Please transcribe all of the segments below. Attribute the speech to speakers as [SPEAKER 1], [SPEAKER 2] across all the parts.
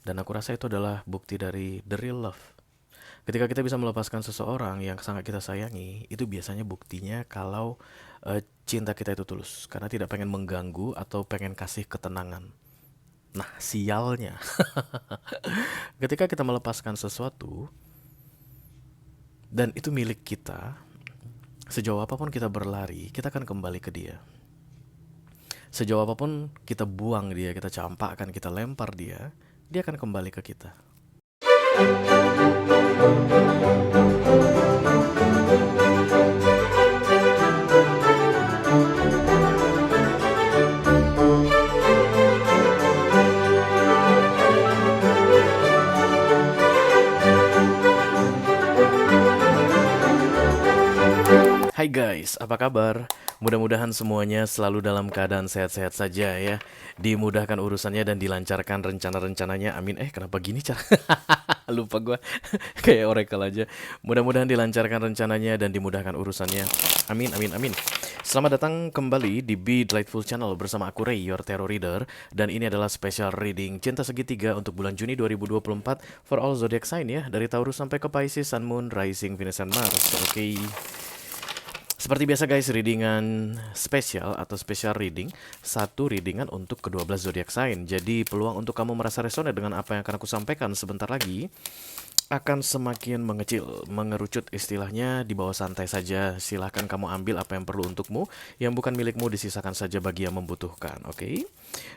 [SPEAKER 1] Dan aku rasa itu adalah bukti dari the real love. Ketika kita bisa melepaskan seseorang yang sangat kita sayangi, itu biasanya buktinya kalau cinta kita itu tulus. Karena tidak pengen mengganggu atau pengen kasih ketenangan. Nah, sialnya, ketika kita melepaskan sesuatu dan itu milik kita, sejauh apapun kita berlari, kita akan kembali ke dia. Sejauh apapun kita buang dia, kita campakkan, kita lempar dia, dia akan kembali ke kita. Hai guys, apa kabar? Mudah-mudahan semuanya selalu dalam keadaan sehat-sehat saja ya. Dimudahkan urusannya dan dilancarkan rencana-rencananya. Amin. Kenapa gini cara? Lupa gua. Kayak oracle aja. Mudah-mudahan dilancarkan rencananya dan dimudahkan urusannya. Amin, amin, amin. Selamat datang kembali di Be Delightful Channel bersama aku Ray, your tarot reader. Dan ini adalah special reading Cinta Segitiga untuk bulan Juni 2024 for all zodiac sign ya. Dari Taurus sampai ke Pisces, Sun, Moon, Rising, Venus, and Mars. Oke. Seperti biasa guys, readingan spesial atau special reading, satu readingan untuk ke-12 zodiak sign. Jadi peluang untuk kamu merasa resonate dengan apa yang akan aku sampaikan sebentar lagi akan semakin mengecil, mengerucut istilahnya di bawah santai saja. Silahkan kamu ambil apa yang perlu untukmu, yang bukan milikmu disisakan saja bagi yang membutuhkan, oke?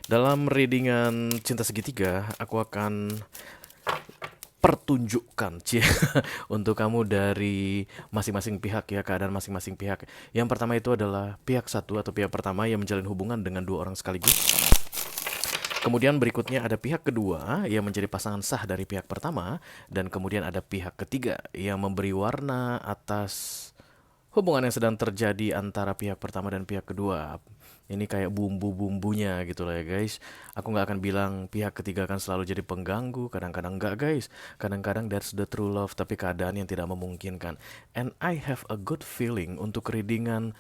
[SPEAKER 1] Dalam readingan cinta segitiga, aku akan pertunjukan untuk kamu dari masing-masing pihak ya, keadaan masing-masing pihak. Yang pertama itu adalah pihak satu atau pihak pertama yang menjalin hubungan dengan dua orang sekaligus. Kemudian berikutnya ada pihak kedua yang menjadi pasangan sah dari pihak pertama. Dan kemudian ada pihak ketiga yang memberi warna atas hubungan yang sedang terjadi antara pihak pertama dan pihak kedua. Ini kayak bumbu-bumbunya gitu lah ya guys. Aku nggak akan bilang pihak ketiga akan selalu jadi pengganggu. Kadang-kadang nggak guys. Kadang-kadang that's the true love. Tapi keadaan yang tidak memungkinkan. And I have a good feeling untuk readingan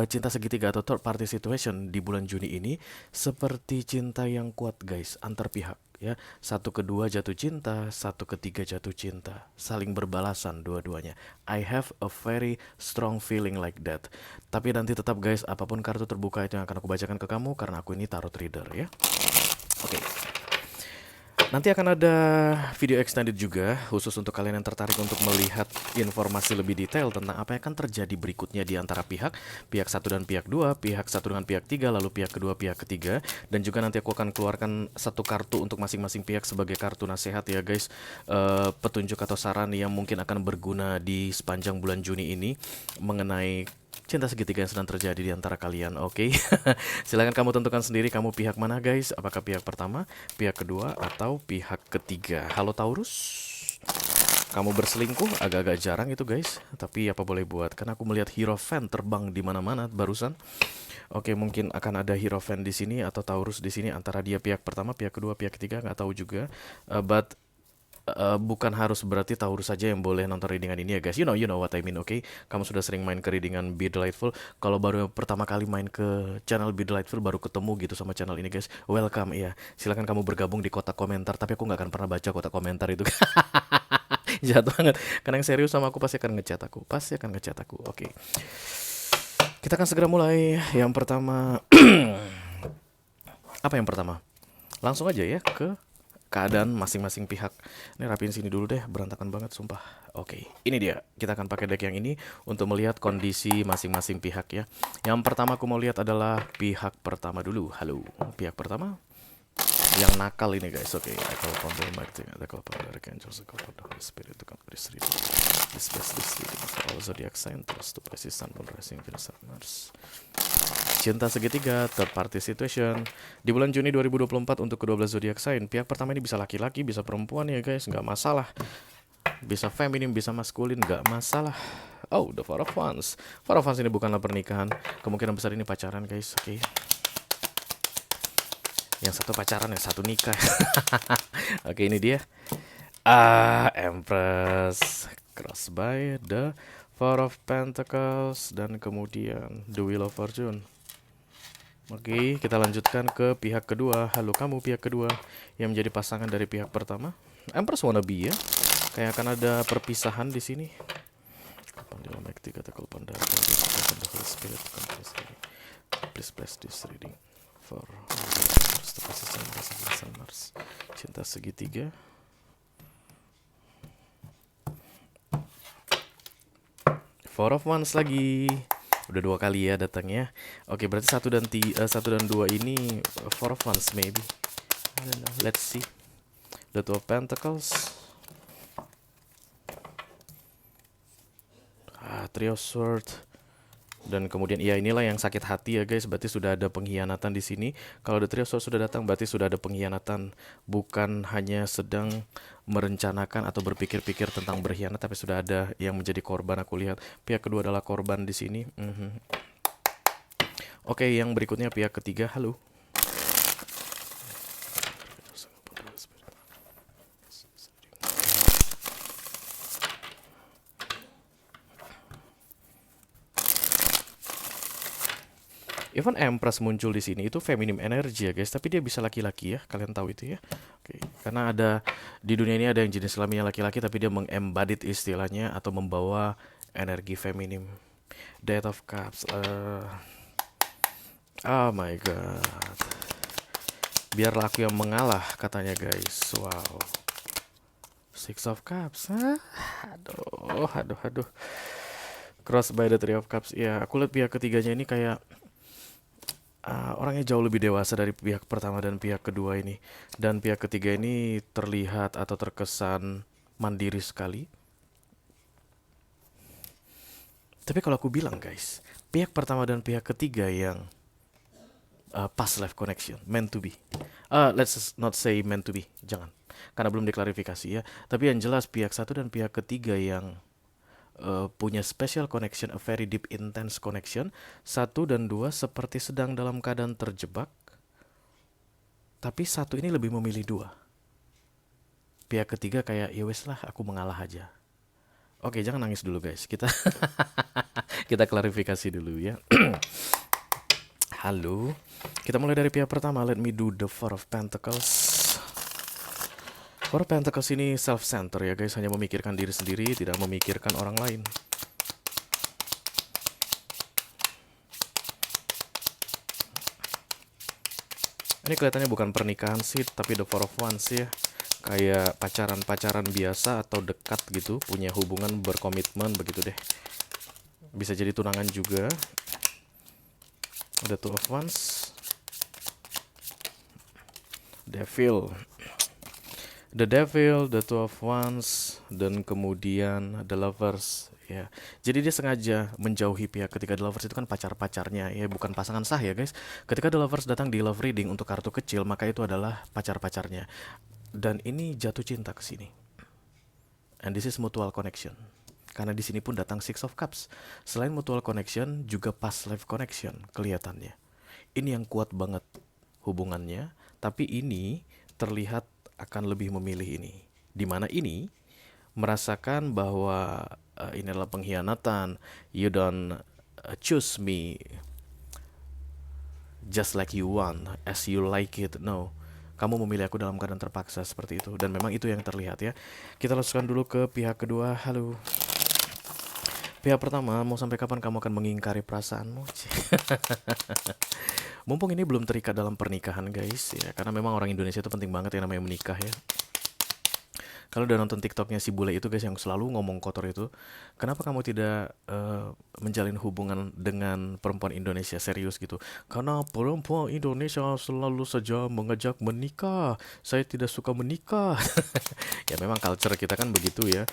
[SPEAKER 1] cinta segitiga atau third party situation di bulan Juni ini. Seperti cinta yang kuat guys. Antar pihak ya, satu kedua jatuh cinta, satu ketiga jatuh cinta, saling berbalasan dua-duanya. I have a very strong feeling like that. Tapi nanti tetap guys, apapun kartu terbuka itu yang akan aku bacakan ke kamu karena aku ini tarot reader ya. Oke. Nanti akan ada video extended juga khusus untuk kalian yang tertarik untuk melihat informasi lebih detail tentang apa yang akan terjadi berikutnya di antara pihak satu dan pihak dua, pihak satu dengan pihak tiga, lalu pihak kedua, pihak ketiga. Dan juga nanti aku akan keluarkan satu kartu untuk masing-masing pihak sebagai kartu nasihat ya guys. Petunjuk atau saran yang mungkin akan berguna di sepanjang bulan Juni ini mengenai cinta segitiga yang sedang terjadi di antara kalian, oke? Silahkan kamu tentukan sendiri kamu pihak mana guys. Apakah pihak pertama, pihak kedua, atau pihak ketiga. Halo Taurus, kamu berselingkuh agak-agak jarang itu guys. Tapi apa boleh buat, karena aku melihat Hierophant terbang di mana-mana barusan. Oke, mungkin akan ada Hierophant di sini atau Taurus di sini antara dia pihak pertama, pihak kedua, pihak ketiga, nggak tahu juga. But bukan harus berarti Taurus saja yang boleh nonton readingan ini ya guys. You know what I mean, oke? Kamu sudah sering main ke readingan Be Delightful. Kalau baru pertama kali main ke channel Be Delightful, baru ketemu gitu sama channel ini guys, welcome ya. Silakan kamu bergabung di kotak komentar. Tapi aku nggak akan pernah baca kotak komentar itu. Jahat banget. Karena yang serius sama aku pasti akan ngechat aku. Pasti akan ngechat aku. Oke. Kita akan segera mulai. Yang pertama, apa yang pertama? Langsung aja ya ke keadaan masing-masing pihak. Ini rapiin sini dulu deh, berantakan banget sumpah. Oke, ini dia. Kita akan pakai deck yang ini untuk melihat kondisi masing-masing pihak ya. Yang pertama aku mau lihat adalah pihak pertama dulu. Halo, pihak pertama yang nakal ini guys. Oke, I call upon the mighty, I call upon the archangels, I call upon the Holy Spirit to come to this reading. This best this reading for all zodiac sign, to Pisces, Sun, Moon, Rising, Venus, and Mars. Cinta segitiga, third party situation di bulan Juni 2024 untuk kedua belas zodiak sign. Pihak pertama ini bisa laki-laki, bisa perempuan ya guys, nggak masalah. Bisa feminim, bisa maskulin, nggak masalah. Oh, the Four of Wands. Four of Wands ini bukanlah pernikahan. Kemungkinan besar ini pacaran guys, oke. Yang satu pacaran, yang satu nikah. Oke, ini dia. Empress. Crossed by the Four of Pentacles. Dan kemudian The Wheel of Fortune. Oke, kita lanjutkan ke pihak kedua. Halo kamu pihak kedua yang menjadi pasangan dari pihak pertama. Empress wannabe ya. Kayak akan ada perpisahan di sini. Please bless this reading for Mars. Cinta segitiga. Four of Wands lagi. Udah 2 kali ya datangnya. Oke, berarti 1 dan 2 ini Four of Wands maybe. I don't know. Let's see. The Two of Pentacles. Three of Swords. Dan kemudian ya inilah yang sakit hati ya guys, berarti sudah ada pengkhianatan di sini. Kalau The Three of Swords sudah datang berarti sudah ada pengkhianatan, bukan hanya sedang merencanakan atau berpikir-pikir tentang berkhianat, tapi sudah ada yang menjadi korban. Aku lihat pihak kedua adalah korban di sini. Oke, yang berikutnya pihak ketiga. Halo. Even Empress muncul di sini itu feminim energy ya guys, tapi dia bisa laki-laki ya, kalian tahu itu ya. Oke, karena ada di dunia ini ada yang jenis kelaminnya laki-laki, tapi dia mengembodied istilahnya atau membawa energi feminim. Death of Cups. Oh my god. Biarlah aku yang mengalah katanya guys. Wow. Six of Cups. Aduh. Cross by the Three of Cups. Ya, aku lihat pihak ketiganya ini kayak orangnya jauh lebih dewasa dari pihak pertama dan pihak kedua ini. Dan pihak ketiga ini terlihat atau terkesan mandiri sekali. Tapi kalau aku bilang guys, pihak pertama dan pihak ketiga yang past life connection, meant to be. Let's not say meant to be, jangan. Karena belum diklarifikasi ya. Tapi yang jelas pihak satu dan pihak ketiga yang punya special connection, a very deep intense connection. 1 dan 2 seperti sedang dalam keadaan terjebak, tapi 1 ini lebih memilih 2. Pihak ketiga kayak ya wes lah, aku mengalah aja. Oke, jangan nangis dulu guys. Kita klarifikasi dulu ya. Halo. Kita mulai dari pihak pertama. Let me do the Four of Pentacles. Four of Pentacles ini self-center ya guys, hanya memikirkan diri sendiri, tidak memikirkan orang lain. Ini kelihatannya bukan pernikahan sih, tapi the Four of Wands ya. Kayak pacaran-pacaran biasa atau dekat gitu, punya hubungan berkomitmen begitu deh. Bisa jadi tunangan juga. The Two of Wands. Devil. The Devil, the Two of Wands, dan kemudian the Lovers ya. Jadi dia sengaja menjauhi pihak ketiga. The Lovers itu kan pacar-pacarnya ya, bukan pasangan sah ya guys. Ketika the Lovers datang di love reading untuk kartu kecil, maka itu adalah pacar-pacarnya. Dan ini jatuh cinta ke sini. And this is mutual connection. Karena di sini pun datang Six of Cups. Selain mutual connection, juga past life connection kelihatannya. Ini yang kuat banget hubungannya, tapi ini terlihat akan lebih memilih ini. Di mana ini merasakan bahwa ini adalah pengkhianatan. You don't choose me just like you want, as you like it. No, kamu memilih aku dalam keadaan terpaksa seperti itu. Dan memang itu yang terlihat ya. Kita lanjutkan dulu ke pihak kedua. Halo. Pihak pertama, mau sampai kapan kamu akan mengingkari perasaanmu? Mumpung ini belum terikat dalam pernikahan guys ya, karena memang orang Indonesia itu penting banget yang namanya menikah ya. Kalau udah nonton TikToknya si bule itu guys yang selalu ngomong kotor itu, kenapa kamu tidak menjalin hubungan dengan perempuan Indonesia serius gitu? Karena perempuan Indonesia selalu saja mengajak menikah. Saya tidak suka menikah. Ya memang culture kita kan begitu ya.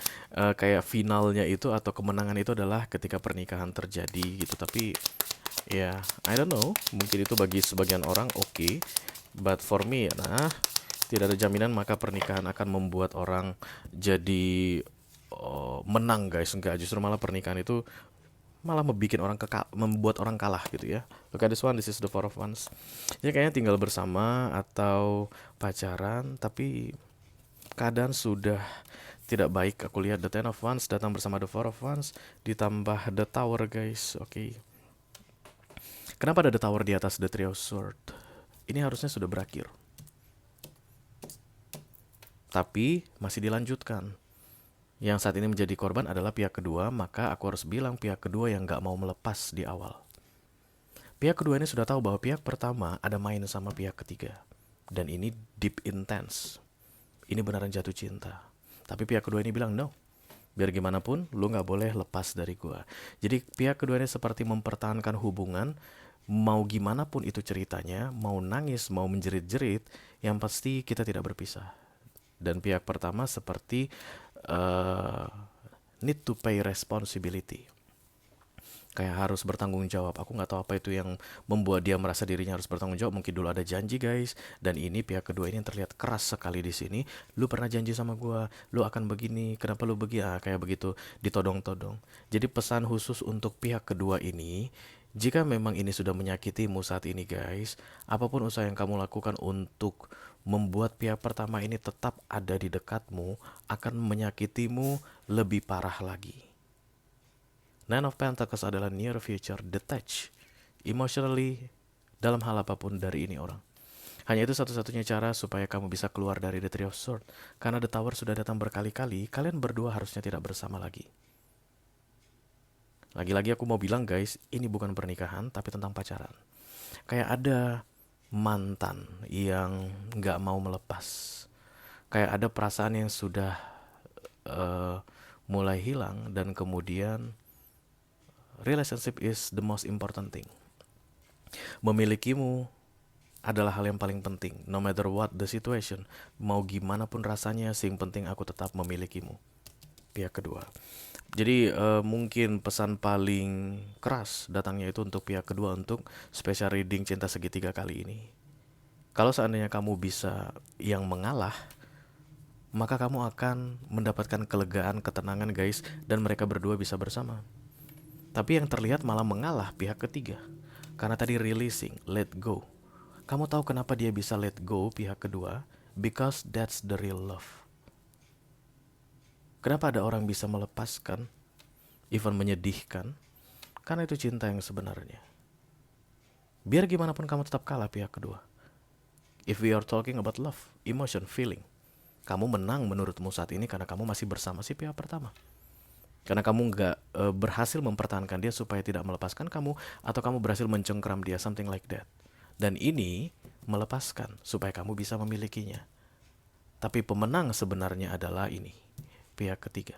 [SPEAKER 1] Kayak finalnya itu atau kemenangan itu adalah ketika pernikahan terjadi gitu. Tapi ya, I don't know. Mungkin itu bagi sebagian orang oke. But for me, tidak ada jaminan maka pernikahan akan membuat orang jadi menang guys. Enggak, justru malah pernikahan itu malah membuat orang kalah gitu ya. Look at this one, this is the Four of Wands. Jadi kayaknya tinggal bersama atau pacaran, tapi keadaan sudah tidak baik. Aku lihat the Ten of Wands datang bersama the Four of Wands, ditambah the Tower guys. Oke. Kenapa ada the tower di atas the three of sword? Ini harusnya sudah berakhir, tapi masih dilanjutkan. Yang saat ini menjadi korban adalah pihak kedua, maka aku harus bilang pihak kedua yang gak mau melepas di awal. Pihak kedua ini sudah tahu bahwa pihak pertama ada main sama pihak ketiga. Dan ini deep intense. Ini beneran jatuh cinta. Tapi pihak kedua ini bilang no. Biar gimana pun, lu gak boleh lepas dari gua. Jadi pihak kedua ini seperti mempertahankan hubungan. Mau gimana pun itu ceritanya, mau nangis, mau menjerit-jerit, yang pasti kita tidak berpisah. Dan pihak pertama seperti need to pay responsibility. Kayak harus bertanggung jawab. Aku nggak tahu apa itu yang membuat dia merasa dirinya harus bertanggung jawab. Mungkin dulu ada janji guys. Dan ini pihak kedua ini yang terlihat keras sekali di sini. Lu pernah janji sama gua, lu akan begini. Kenapa lu begini? Kayak begitu ditodong-todong. Jadi pesan khusus untuk pihak kedua ini. Jika memang ini sudah menyakitimu saat ini guys, apapun usaha yang kamu lakukan untuk membuat pihak pertama ini tetap ada di dekatmu akan menyakitimu lebih parah lagi. Nine of Pentacles adalah near future, detached emotionally dalam hal apapun dari ini orang. Hanya itu satu-satunya cara supaya kamu bisa keluar dari the Three of Swords. Karena the Tower sudah datang berkali-kali, kalian berdua harusnya tidak bersama lagi. Lagi-lagi aku mau bilang guys, ini bukan pernikahan tapi tentang pacaran. Kayak ada mantan yang gak mau melepas. Kayak ada perasaan yang sudah mulai hilang. Dan kemudian relationship is the most important thing. Memilikimu adalah hal yang paling penting. No matter what the situation, mau gimana pun rasanya, yang penting aku tetap memilikimu. Pihak kedua. Jadi mungkin pesan paling keras datangnya itu untuk pihak kedua untuk special reading cinta segitiga kali ini. Kalau seandainya kamu bisa yang mengalah, maka kamu akan mendapatkan kelegaan, ketenangan guys, dan mereka berdua bisa bersama. Tapi yang terlihat malah mengalah pihak ketiga. Karena tadi releasing, let go. Kamu tahu kenapa dia bisa let go pihak kedua? Because that's the real love. Kenapa ada orang bisa melepaskan, even menyedihkan? Karena itu cinta yang sebenarnya. Biar gimana pun kamu tetap kalah pihak kedua. If we are talking about love, emotion, feeling, kamu menang menurutmu saat ini karena kamu masih bersama si pihak pertama. Karena kamu gak berhasil mempertahankan dia supaya tidak melepaskan kamu, atau kamu berhasil mencengkram dia, something like that. Dan ini melepaskan supaya kamu bisa memilikinya. Tapi pemenang sebenarnya adalah ini, pihak ketiga.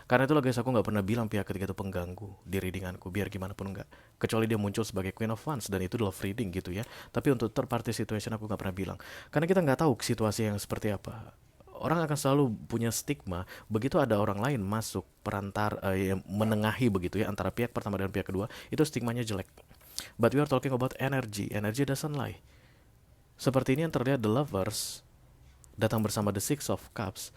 [SPEAKER 1] Karena itulah guys, aku gak pernah bilang pihak ketiga itu pengganggu di readinganku, biar gimana pun enggak. Kecuali dia muncul sebagai Queen of Wands, dan itu love reading gitu ya. Tapi untuk third party situation aku gak pernah bilang. Karena kita gak tahu situasi yang seperti apa. Orang akan selalu punya stigma begitu ada orang lain masuk perantar yang menengahi begitu ya antara pihak pertama dan pihak kedua, itu stigmanya jelek. But we are talking about energy. Energy doesn't lie. Seperti ini yang terlihat the lovers datang bersama the Six of Cups.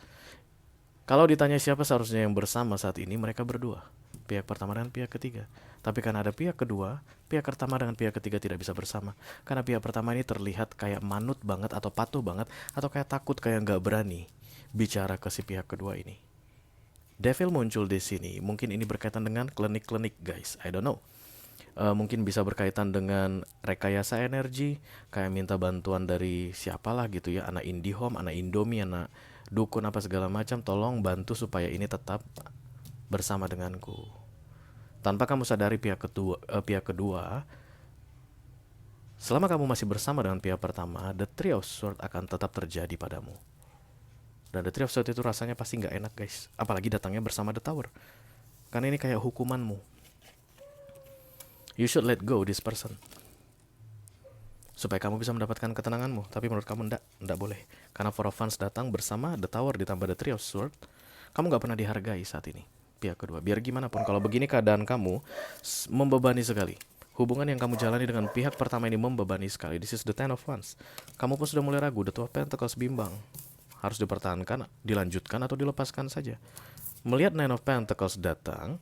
[SPEAKER 1] Kalau ditanya siapa seharusnya yang bersama saat ini, mereka berdua, pihak pertama dan pihak ketiga. Tapi karena ada pihak kedua, pihak pertama dengan pihak ketiga tidak bisa bersama. Karena pihak pertama ini terlihat kayak manut banget atau patuh banget, atau kayak takut, kayak gak berani bicara ke si pihak kedua ini. Devil muncul di sini. Mungkin ini berkaitan dengan klinik-klinik guys, I don't know. Mungkin bisa berkaitan dengan rekayasa energi, kayak minta bantuan dari siapalah gitu ya, anak IndiHome, anak Indomie, anak dukun apa segala macam, tolong bantu supaya ini tetap bersama denganku. Tanpa kamu sadari pihak kedua, selama kamu masih bersama dengan pihak pertama, the Three of Swords akan tetap terjadi padamu. Dan the Three of Swords itu rasanya pasti gak enak guys, apalagi datangnya bersama the Tower. Karena ini kayak hukumanmu. You should let go this person supaya kamu bisa mendapatkan ketenanganmu. Tapi menurut kamu enggak boleh. Karena Four of Wands datang bersama the Tower ditambah the Three of Swords. Kamu gak pernah dihargai saat ini, pihak kedua. Biar gimana pun, kalau begini keadaan kamu membebani sekali. Hubungan yang kamu jalani dengan pihak pertama ini membebani sekali. This is the Ten of Wands. Kamu pun sudah mulai ragu. The Two of Pentacles bimbang. Harus dipertahankan, dilanjutkan, atau dilepaskan saja. Melihat Nine of Pentacles datang,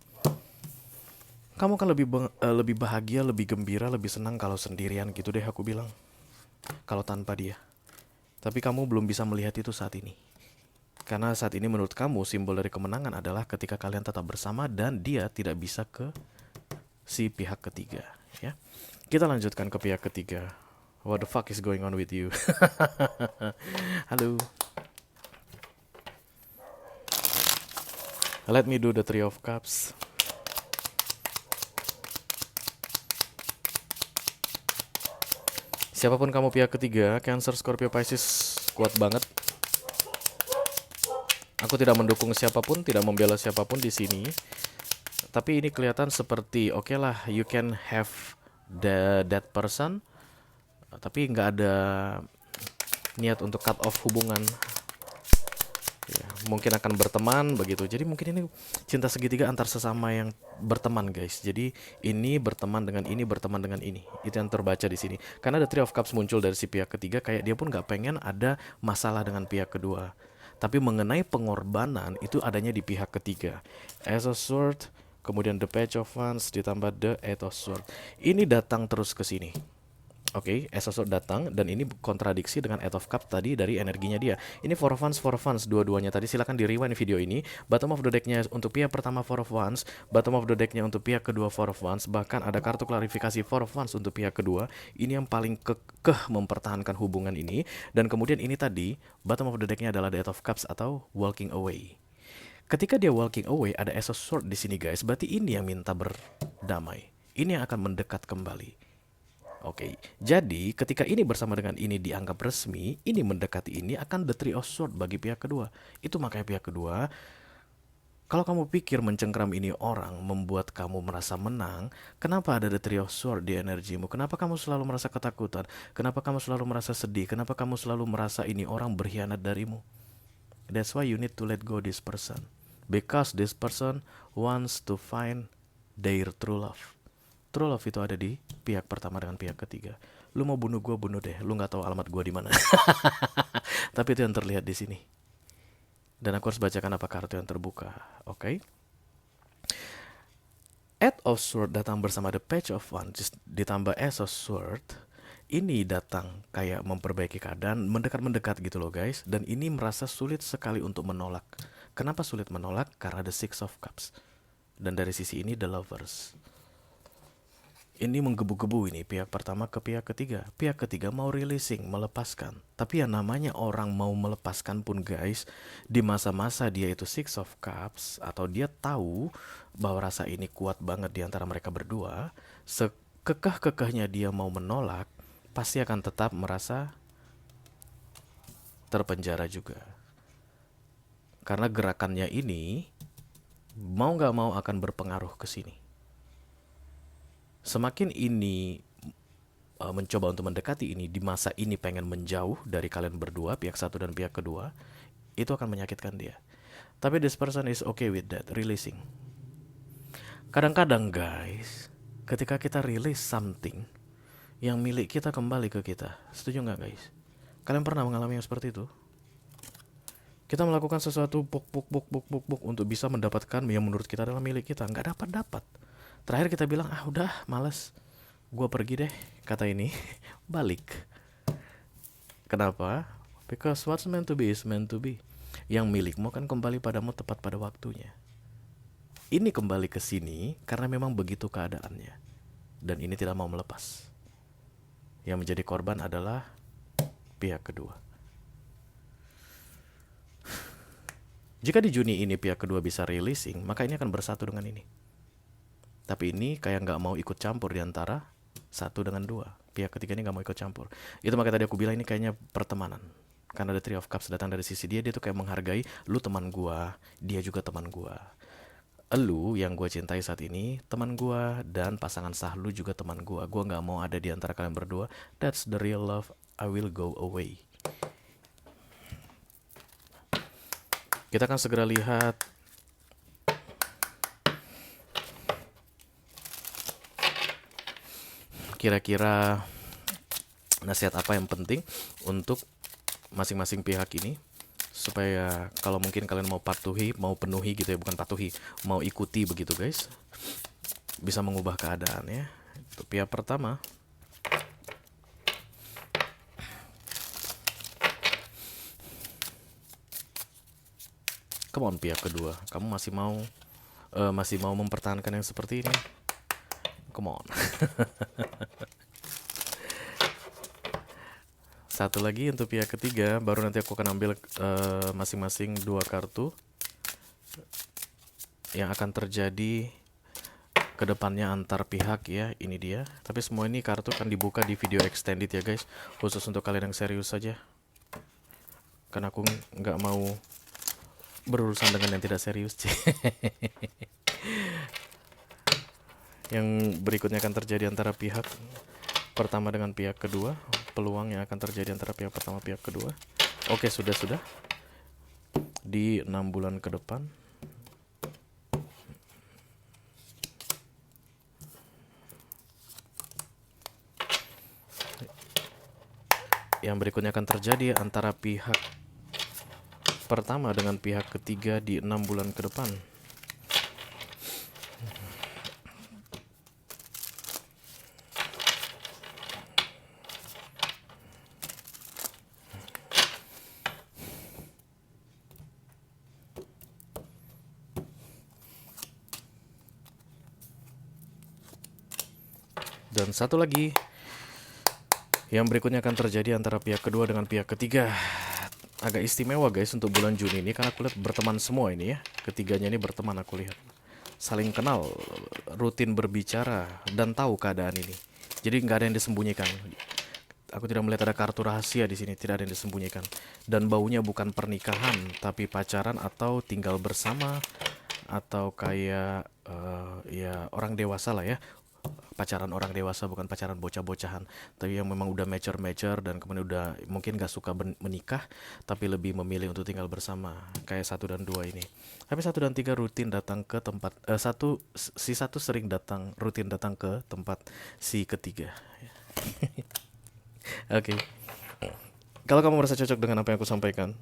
[SPEAKER 1] kamu kan lebih bahagia, lebih gembira, lebih senang kalau sendirian gitu deh aku bilang. Kalau tanpa dia. Tapi kamu belum bisa melihat itu saat ini. Karena saat ini menurut kamu simbol dari kemenangan adalah ketika kalian tetap bersama dan dia tidak bisa ke si pihak ketiga, ya. Kita lanjutkan ke pihak ketiga. What the fuck is going on with you? Halo. Let me do the Three of Cups. Siapapun kamu pihak ketiga, Cancer, Scorpio, Pisces, kuat banget. Aku tidak mendukung siapapun, tidak membela siapapun di sini. Tapi ini kelihatan seperti oke lah, you can have that person, tapi nggak ada niat untuk cut off hubungan. Ya, mungkin akan berteman begitu. Jadi mungkin ini cinta segitiga antar sesama yang berteman, guys. Jadi ini berteman dengan ini, berteman dengan ini. Itu yang terbaca di sini. Karena ada Three of Cups muncul dari si pihak ketiga, kayak dia pun nggak pengen ada masalah dengan pihak kedua. Tapi mengenai pengorbanan itu adanya di pihak ketiga. Ace of Swords, kemudian the Page of Wands ditambah the Eight of Swords. Ini datang terus ke sini. Oke, Ace of Swords datang dan ini kontradiksi dengan Eight of Cups tadi dari energinya dia. Ini Four of Wands dua-duanya tadi. Silakan di rewind video ini. Bottom of the decknya untuk pihak pertama Four of Wands, bottom of the decknya untuk pihak kedua Four of Wands. Bahkan ada kartu klarifikasi Four of Wands untuk pihak kedua. Ini yang paling kekeh mempertahankan hubungan ini. Dan kemudian ini tadi bottom of the decknya adalah the Eight of Cups atau walking away. Ketika dia walking away ada Ace of Swords di sini, guys. Berarti ini yang minta berdamai. Ini yang akan mendekat kembali. Oke, jadi ketika ini bersama dengan ini dianggap resmi, ini mendekati ini akan the Three of Swords bagi pihak kedua. Itu makanya pihak kedua, kalau kamu pikir mencengkram ini orang membuat kamu merasa menang, kenapa ada the Three of Swords di energimu? Kenapa kamu selalu merasa ketakutan? Kenapa kamu selalu merasa sedih? Kenapa kamu selalu merasa ini orang berkhianat darimu? That's why you need to let go this person. Because this person wants to find their true love. True love itu ada di pihak pertama dengan pihak ketiga. Lu mau bunuh gue, bunuh deh. Lu nggak tahu alamat gue di mana. Tapi itu yang terlihat di sini. Dan aku harus bacakan apa kartu yang terbuka. Oke. Eight of Swords datang bersama the Page of Wands ditambah Ace of Swords. Ini datang kayak memperbaiki keadaan, mendekat-mendekat gitu loh, guys. Dan ini merasa sulit sekali untuk menolak. Kenapa sulit menolak? Karena the Six of Cups. Dan dari sisi ini the Lovers. Ini menggebu-gebu ini pihak pertama ke pihak ketiga. Pihak ketiga mau releasing, melepaskan. Tapi yang namanya orang mau melepaskan pun, guys, di masa-masa dia itu Six of Cups atau dia tahu bahwa rasa ini kuat banget di antara mereka berdua, sekekeh-kekehnya dia mau menolak, pasti akan tetap merasa terpenjara juga. Karena gerakannya ini mau gak mau akan berpengaruh ke sini. Semakin ini mencoba untuk mendekati ini, di masa ini pengen menjauh dari kalian berdua, pihak satu dan pihak kedua, itu akan menyakitkan dia. Tapi this person is okay with that, releasing. Kadang-kadang, guys, ketika kita release something, yang milik kita kembali ke kita. Setuju nggak, guys? Kalian pernah mengalami yang seperti itu? Kita melakukan sesuatu buk untuk bisa mendapatkan yang menurut kita adalah milik kita, nggak dapat. Terakhir kita bilang, udah males, gue pergi deh, kata ini, balik. Kenapa? Because what's meant to be is meant to be. Yang milikmu kan kembali padamu tepat pada waktunya. Ini kembali ke sini karena memang begitu keadaannya. Dan ini tidak mau melepas. Yang menjadi korban adalah pihak kedua. Jika di Juni ini pihak kedua bisa releasing, maka ini akan bersatu dengan ini. Tapi ini kayak nggak mau ikut campur di antara satu dengan dua. Pihak ketiga ini nggak mau ikut campur. Itu makanya tadi aku bilang ini kayaknya pertemanan. Karena ada Three of Cups datang dari sisi dia tuh kayak menghargai, lu teman gua, dia juga teman gua. Lu yang gue cintai saat ini teman gua, dan pasangan sah lu juga teman gua. Gua nggak mau ada di antara kalian berdua. That's the real love. I will go away. Kita akan segera lihat kira-kira nasihat apa yang penting untuk masing-masing pihak ini, supaya kalau mungkin kalian mau penuhi gitu ya, bukan patuhi, mau ikuti begitu, guys, bisa mengubah keadaan ya. Untuk pihak pertama, come on, pihak kedua, kamu masih mau mempertahankan yang seperti ini? Come on. satu lagi untuk pihak ketiga, baru nanti aku akan ambil masing-masing 2 kartu yang akan terjadi ke depannya antar pihak ya. Ini dia. Tapi semua ini kartu akan dibuka di video extended ya guys, khusus untuk kalian yang serius saja. Karena aku nggak mau berurusan dengan yang tidak serius. Yang berikutnya akan terjadi antara pihak pertama dengan pihak kedua. Peluang yang akan terjadi antara pihak pertama pihak kedua. Oke, sudah di 6 bulan ke depan. Yang berikutnya akan terjadi antara pihak pertama dengan pihak ketiga di 6 bulan ke depan. Dan satu lagi, yang berikutnya akan terjadi antara pihak kedua dengan pihak ketiga. Agak istimewa guys untuk bulan Juni ini, karena aku lihat berteman semua ini ya. Ketiganya ini berteman, aku lihat saling kenal, rutin berbicara, dan tahu keadaan ini. Jadi nggak ada yang disembunyikan. Aku tidak melihat ada kartu rahasia di sini, tidak ada yang disembunyikan. Dan baunya bukan pernikahan, tapi pacaran atau tinggal bersama, atau kayak ya orang dewasa lah ya. Pacaran orang dewasa, bukan pacaran bocah-bocahan, tapi yang memang udah mature dan kemudian udah mungkin gak suka menikah, tapi lebih memilih untuk tinggal bersama, kayak 1 dan 2 ini. Tapi 1 dan 3 rutin datang ke tempat si satu sering rutin datang ke tempat si ketiga. Oke. Kalau kamu merasa cocok dengan apa yang aku sampaikan,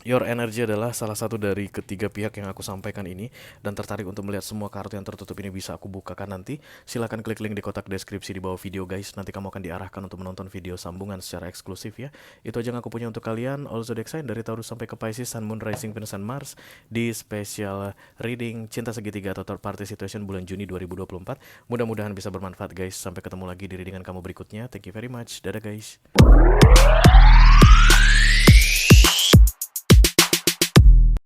[SPEAKER 1] Your Energy adalah salah satu dari ketiga pihak yang aku sampaikan ini, dan tertarik untuk melihat semua kartu yang tertutup ini bisa aku bukakan nanti, silahkan klik link di kotak deskripsi di bawah video guys. Nanti kamu akan diarahkan untuk menonton video sambungan secara eksklusif ya. Itu aja yang aku punya untuk kalian. All zodiac sign dari Taurus sampai ke Pisces, Sun, Moon, Rising, Venus, dan Mars di special reading cinta segitiga atau third party situation bulan Juni 2024. Mudah-mudahan bisa bermanfaat guys. Sampai ketemu lagi di readingan kamu berikutnya. Thank you very much. Dadah guys.